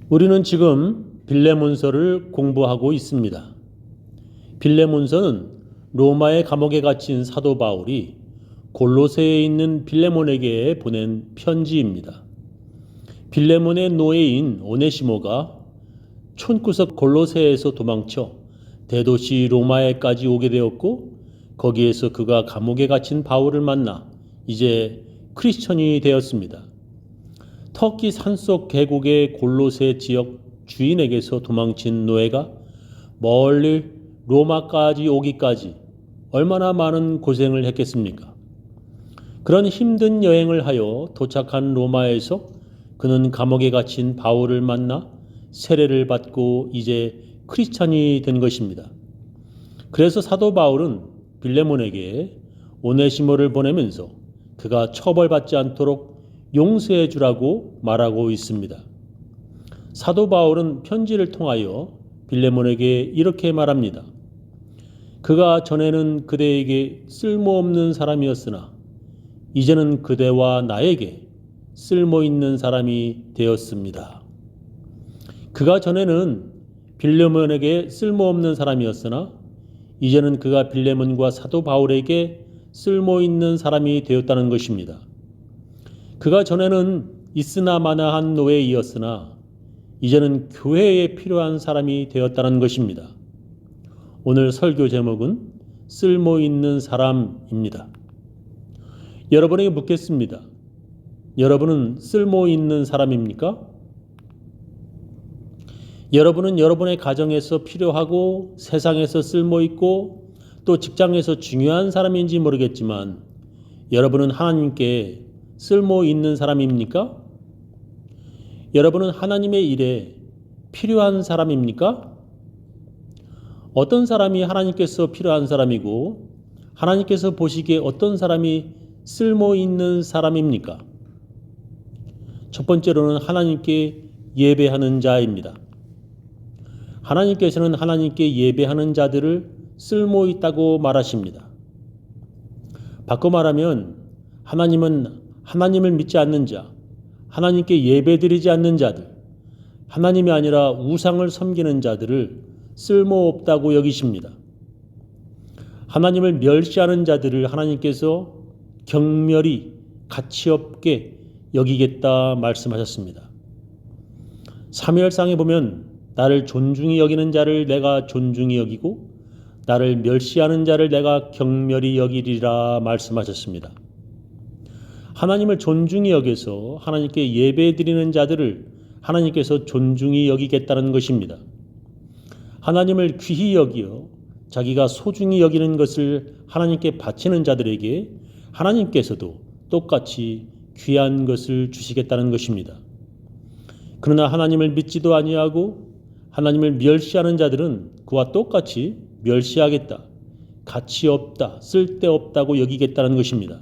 우리는 지금 빌레몬서를 공부하고 있습니다. 빌레몬서는 로마의 감옥에 갇힌 사도 바울이 골로새에 있는 빌레몬에게 보낸 편지입니다. 빌레몬의 노예인 오네시모가 촌구석 골로새에서 도망쳐 대도시 로마에까지 오게 되었고, 거기에서 그가 감옥에 갇힌 바울을 만나 이제 크리스천이 되었습니다. 터키 산속 계곡의 골로새 지역 주인에게서 도망친 노예가 멀리 로마까지 오기까지 얼마나 많은 고생을 했겠습니까? 그런 힘든 여행을 하여 도착한 로마에서 그는 감옥에 갇힌 바울을 만나 세례를 받고 이제 크리스찬이 된 것입니다. 그래서 사도 바울은 빌레몬에게 오네시모를 보내면서 그가 처벌받지 않도록 용서해 주라고 말하고 있습니다. 사도 바울은 편지를 통하여 빌레몬에게 이렇게 말합니다. 그가 전에는 그대에게 쓸모없는 사람이었으나 이제는 그대와 나에게 쓸모있는 사람이 되었습니다. 그가 전에는 빌레몬에게 쓸모없는 사람이었으나 이제는 그가 빌레몬과 사도 바울에게 쓸모있는 사람이 되었다는 것입니다. 그가 전에는 있으나 마나한 노예이었으나 이제는 교회에 필요한 사람이 되었다는 것입니다. 오늘 설교 제목은 쓸모있는 사람입니다. 여러분에게 묻겠습니다. 여러분은 쓸모있는 사람입니까? 여러분은 여러분의 가정에서 필요하고 세상에서 쓸모있고 또 직장에서 중요한 사람인지 모르겠지만 여러분은 하나님께 쓸모있는 사람입니까? 여러분은 하나님의 일에 필요한 사람입니까? 어떤 사람이 하나님께서 필요한 사람이고 하나님께서 보시기에 어떤 사람이 쓸모있는 사람입니까? 첫 번째로는 하나님께 예배하는 자입니다. 하나님께서는 하나님께 예배하는 자들을 쓸모있다고 말하십니다. 바꿔 말하면 하나님은 하나님을 믿지 않는 자, 하나님께 예배드리지 않는 자들, 하나님이 아니라 우상을 섬기는 자들을 쓸모없다고 여기십니다. 하나님을 멸시하는 자들을 하나님께서 경멸히 가치없게 여기겠다 말씀하셨습니다. 사무엘상에 보면 나를 존중히 여기는 자를 내가 존중히 여기고 나를 멸시하는 자를 내가 경멸히 여기리라 말씀하셨습니다. 하나님을 존중히 여겨서 하나님께 예배드리는 자들을 하나님께서 존중히 여기겠다는 것입니다. 하나님을 귀히 여기어 자기가 소중히 여기는 것을 하나님께 바치는 자들에게 하나님께서도 똑같이 귀한 것을 주시겠다는 것입니다. 그러나 하나님을 믿지도 아니하고 하나님을 멸시하는 자들은 그와 똑같이 멸시하겠다, 가치 없다, 쓸데없다고 여기겠다는 것입니다.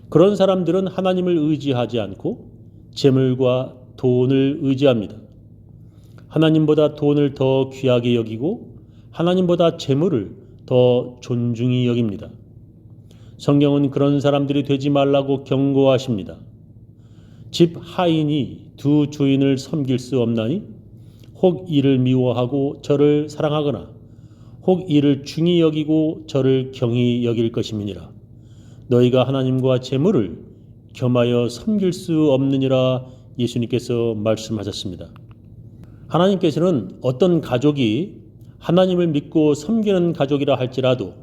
그런 사람들은 하나님을 의지하지 않고 재물과 돈을 의지합니다. 하나님보다 돈을 더 귀하게 여기고 하나님보다 재물을 더 존중히 여깁니다. 성경은 그런 사람들이 되지 말라고 경고하십니다. 집 하인이 두 주인을 섬길 수 없나니 혹 이를 미워하고 저를 사랑하거나 혹 이를 중히 여기고 저를 경히 여길 것임이니라. 너희가 하나님과 재물을 겸하여 섬길 수 없느니라 예수님께서 말씀하셨습니다. 하나님께서는 어떤 가족이 하나님을 믿고 섬기는 가족이라 할지라도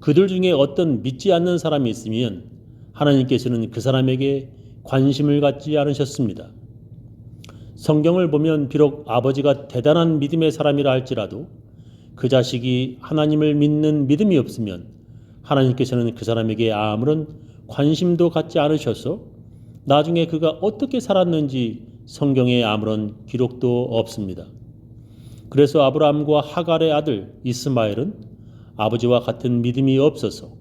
그들 중에 어떤 믿지 않는 사람이 있으면 하나님께서는 그 사람에게 관심을 갖지 않으셨습니다. 성경을 보면 비록 아버지가 대단한 믿음의 사람이라 할지라도 그 자식이 하나님을 믿는 믿음이 없으면 하나님께서는 그 사람에게 아무런 관심도 갖지 않으셔서 나중에 그가 어떻게 살았는지 성경에 아무런 기록도 없습니다. 그래서 아브라함과 하갈의 아들 이스마엘은 아버지와 같은 믿음이 없어서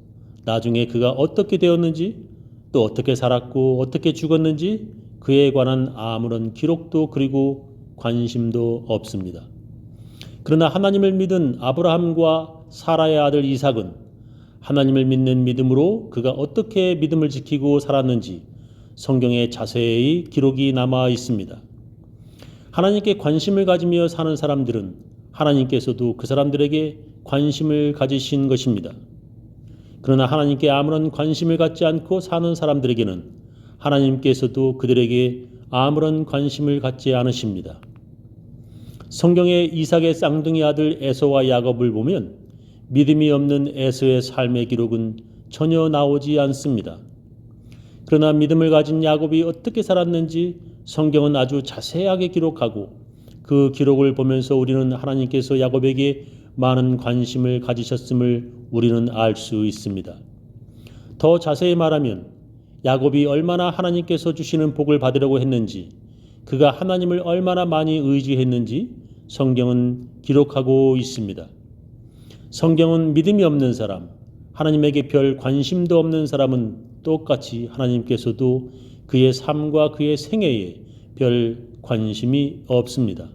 나중에 그가 어떻게 되었는지 또 어떻게 살았고 어떻게 죽었는지 그에 관한 아무런 기록도 그리고 관심도 없습니다. 그러나 하나님을 믿은 아브라함과 사라의 아들 이삭은 하나님을 믿는 믿음으로 그가 어떻게 믿음을 지키고 살았는지 성경에 자세히 기록이 남아 있습니다. 하나님께 관심을 가지며 사는 사람들은 하나님께서도 그 사람들에게 관심을 가지신 것입니다. 그러나 하나님께 아무런 관심을 갖지 않고 사는 사람들에게는 하나님께서도 그들에게 아무런 관심을 갖지 않으십니다. 성경의 이삭의 쌍둥이 아들 에서와 야곱을 보면 믿음이 없는 에서의 삶의 기록은 전혀 나오지 않습니다. 그러나 믿음을 가진 야곱이 어떻게 살았는지 성경은 아주 자세하게 기록하고 그 기록을 보면서 우리는 하나님께서 야곱에게 많은 관심을 가지셨음을 우리는 알 수 있습니다. 더 자세히 말하면 야곱이 얼마나 하나님께서 주시는 복을 받으려고 했는지, 그가 하나님을 얼마나 많이 의지했는지 성경은 기록하고 있습니다. 성경은 믿음이 없는 사람, 하나님에게 별 관심도 없는 사람은 똑같이 하나님께서도 그의 삶과 그의 생애에 별 관심이 없습니다.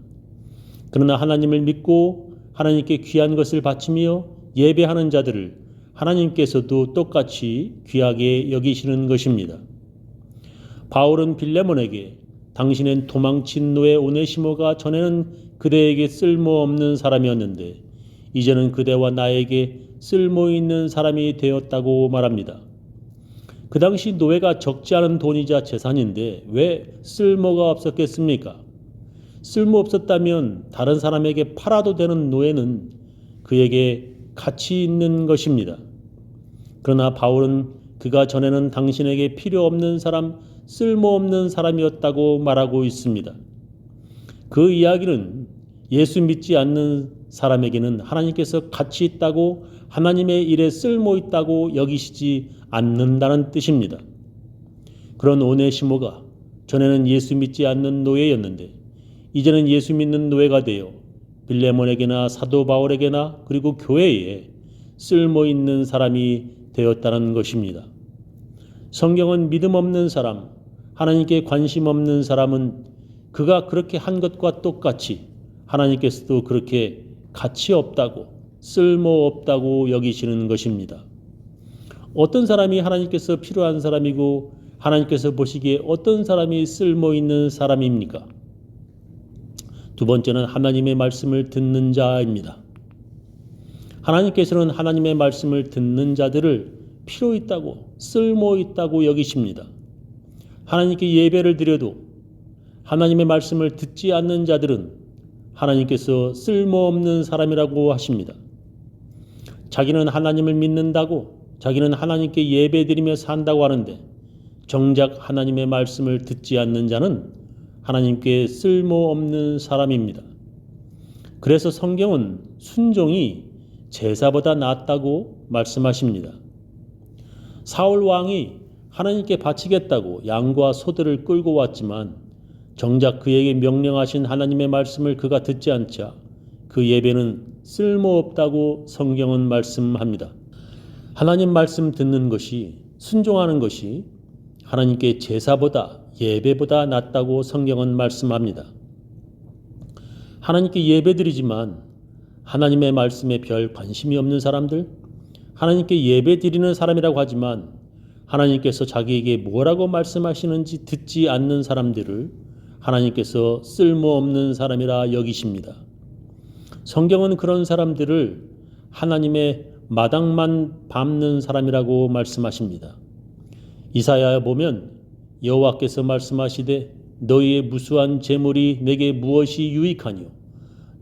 그러나 하나님을 믿고 하나님께 귀한 것을 바치며 예배하는 자들을 하나님께서도 똑같이 귀하게 여기시는 것입니다. 바울은 빌레몬에게 당신은 도망친 노예 오네시모가 전에는 그대에게 쓸모없는 사람이었는데 이제는 그대와 나에게 쓸모있는 사람이 되었다고 말합니다. 그 당시 노예가 적지 않은 돈이자 재산인데 왜 쓸모가 없었겠습니까? 쓸모없었다면 다른 사람에게 팔아도 되는 노예는 그에게 가치 있는 것입니다. 그러나 바울은 그가 전에는 당신에게 필요 없는 사람, 쓸모없는 사람이었다고 말하고 있습니다. 그 이야기는 예수 믿지 않는 사람에게는 하나님께서 가치 있다고 하나님의 일에 쓸모 있다고 여기시지 않는다는 뜻입니다. 그런 오네시모가 전에는 예수 믿지 않는 노예였는데 이제는 예수 믿는 노예가 되어 빌레몬에게나 사도 바울에게나 그리고 교회에 쓸모 있는 사람이 되었다는 것입니다. 성경은 믿음 없는 사람, 하나님께 관심 없는 사람은 그가 그렇게 한 것과 똑같이 하나님께서도 그렇게 가치 없다고 쓸모 없다고 여기시는 것입니다. 어떤 사람이 하나님께서 필요한 사람이고 하나님께서 보시기에 어떤 사람이 쓸모 있는 사람입니까? 두 번째는 하나님의 말씀을 듣는 자입니다. 하나님께서는 하나님의 말씀을 듣는 자들을 필요 있다고 쓸모 있다고 여기십니다. 하나님께 예배를 드려도 하나님의 말씀을 듣지 않는 자들은 하나님께서 쓸모없는 사람이라고 하십니다. 자기는 하나님을 믿는다고 자기는 하나님께 예배드리며 산다고 하는데 정작 하나님의 말씀을 듣지 않는 자는 하나님께 쓸모없는 사람입니다. 그래서 성경은 순종이 제사보다 낫다고 말씀하십니다. 사울 왕이 하나님께 바치겠다고 양과 소들을 끌고 왔지만 정작 그에게 명령하신 하나님의 말씀을 그가 듣지 않자 그 예배는 쓸모없다고 성경은 말씀합니다. 하나님 말씀 듣는 것이 순종하는 것이 하나님께 제사보다 예배보다 낫다고 성경은 말씀합니다. 하나님께 예배드리지만 하나님의 말씀에 별 관심이 없는 사람들, 하나님께 예배드리는 사람이라고 하지만 하나님께서 자기에게 뭐라고 말씀하시는지 듣지 않는 사람들을 하나님께서 쓸모없는 사람이라 여기십니다. 성경은 그런 사람들을 하나님의 마당만 밟는 사람이라고 말씀하십니다. 이사야에 보면 여호와께서 말씀하시되 너희의 무수한 재물이 내게 무엇이 유익하뇨?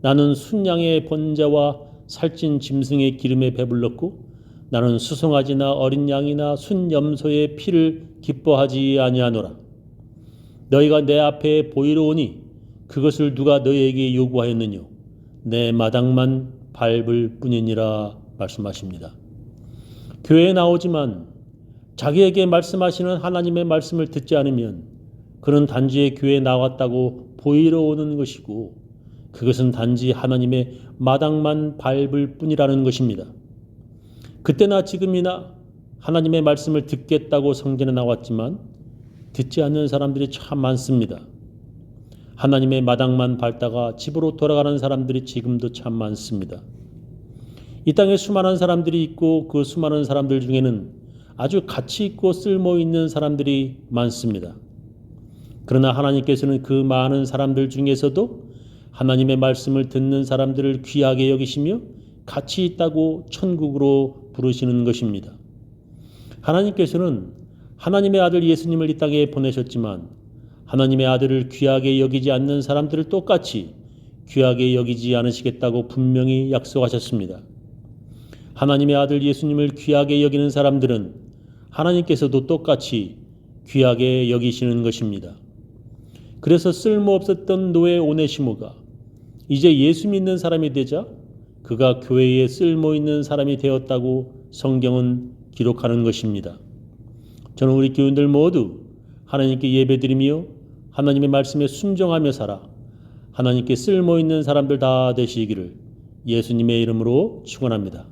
나는 순양의 번제와 살찐 짐승의 기름에 배불렀고 나는 수송아지나 어린 양이나 순염소의 피를 기뻐하지 아니하노라. 너희가 내 앞에 보이러 오니 그것을 누가 너희에게 요구하였느뇨? 내 마당만 밟을 뿐이니라 말씀하십니다. 교회에 나오지만 자기에게 말씀하시는 하나님의 말씀을 듣지 않으면 그는 단지 교회에 나왔다고 보이러 오는 것이고 그것은 단지 하나님의 마당만 밟을 뿐이라는 것입니다. 그때나 지금이나 하나님의 말씀을 듣겠다고 성전에 나왔지만 듣지 않는 사람들이 참 많습니다. 하나님의 마당만 밟다가 집으로 돌아가는 사람들이 지금도 참 많습니다. 이 땅에 수많은 사람들이 있고 그 수많은 사람들 중에는 아주 가치 있고 쓸모 있는 사람들이 많습니다. 그러나 하나님께서는 그 많은 사람들 중에서도 하나님의 말씀을 듣는 사람들을 귀하게 여기시며 가치 있다고 천국으로 부르시는 것입니다. 하나님께서는 하나님의 아들 예수님을 이 땅에 보내셨지만 하나님의 아들을 귀하게 여기지 않는 사람들을 똑같이 귀하게 여기지 않으시겠다고 분명히 약속하셨습니다. 하나님의 아들 예수님을 귀하게 여기는 사람들은 하나님께서도 똑같이 귀하게 여기시는 것입니다. 그래서 쓸모없었던 노예 오네시모가 이제 예수 믿는 사람이 되자 그가 교회에 쓸모있는 사람이 되었다고 성경은 기록하는 것입니다. 저는 우리 교인들 모두 하나님께 예배드리며 하나님의 말씀에 순종하며 살아 하나님께 쓸모있는 사람들 다 되시기를 예수님의 이름으로 축원합니다.